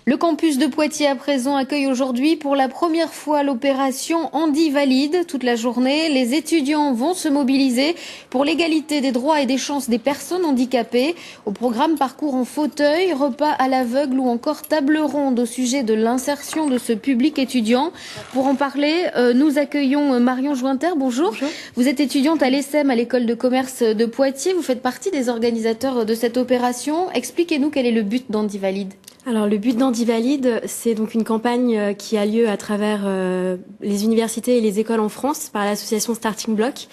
Le campus de Poitiers à présent accueille aujourd'hui pour la première fois l'opération Handi Valide. Toute la journée, les étudiants vont se mobiliser pour l'égalité des droits et des chances des personnes handicapées. Au programme parcours en fauteuil, repas à l'aveugle ou encore table ronde au sujet de l'insertion de ce public étudiant. Pour en parler, nous accueillons Marion Jointer. Bonjour. Bonjour. Vous êtes étudiante à l'ESSEM, à l'école de commerce de Poitiers. Vous faites partie des organisateurs de cette opération. Expliquez-nous quel est le but d'Handi Valide. Alors le but d'Handi Valide, c'est donc une campagne qui a lieu à travers les universités et les écoles en France par l'association Starting Block.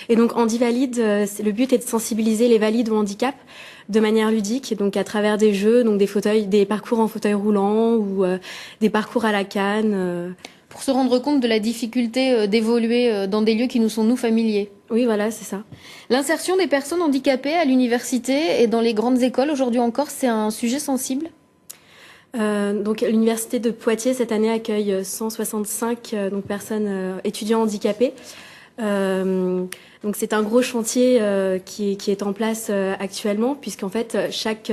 Et donc Handi Valide, le but est de sensibiliser les valides au handicap de manière ludique, donc à travers des jeux, donc des parcours en fauteuil roulant ou des parcours à la canne. Pour se rendre compte de la difficulté d'évoluer dans des lieux qui nous sont familiers. Oui, voilà, c'est ça. L'insertion des personnes handicapées à l'université et dans les grandes écoles aujourd'hui encore, c'est un sujet sensible. Donc l'université de Poitiers cette année accueille 165 personnes étudiants handicapés. Donc c'est un gros chantier qui est en place actuellement, puisqu'en fait chaque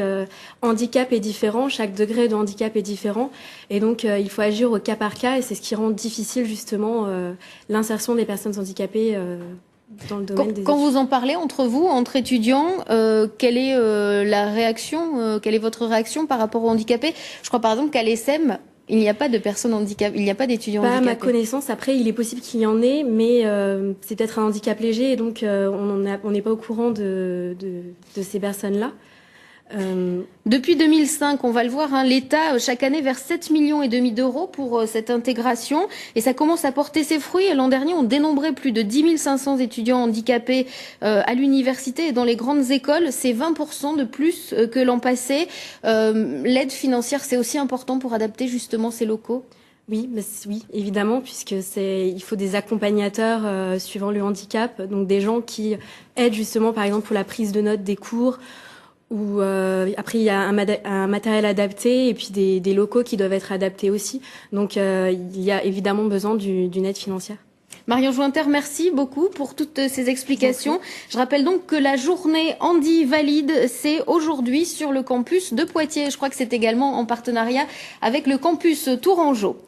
handicap est différent, chaque degré de handicap est différent, et donc il faut agir au cas par cas, et c'est ce qui rend difficile justement l'insertion des personnes handicapées dans le domaine des études. Quand vous en parlez entre vous, entre étudiants, quelle est la réaction, quelle est votre réaction par rapport aux handicapés? Je crois par exemple qu'à l'ESSEM, il n'y a pas de personnes handicapées, il n'y a pas d'étudiants handicapés. Pas à ma connaissance. Après, il est possible qu'il y en ait, mais c'est peut-être un handicap léger, et donc on n'est pas au courant de ces personnes-là. Depuis 2005, on va le voir, l'État chaque année verse 7,5 millions d'euros pour cette intégration, et ça commence à porter ses fruits. L'an dernier, on dénombrait plus de 10 500 étudiants handicapés à l'université et dans les grandes écoles. C'est 20% de plus que l'an passé. L'aide financière, c'est aussi important pour adapter justement ces locaux. Oui, évidemment, puisque il faut des accompagnateurs suivant le handicap, donc des gens qui aident justement, par exemple, pour la prise de notes des cours. Ou après il y a un matériel adapté et puis des locaux qui doivent être adaptés aussi. Donc il y a évidemment besoin d'une aide financière. Marion Jointer, merci beaucoup pour toutes ces explications. Je rappelle donc que la journée Handi Valide, c'est aujourd'hui sur le campus de Poitiers. Je crois que c'est également en partenariat avec le campus Tourangeau.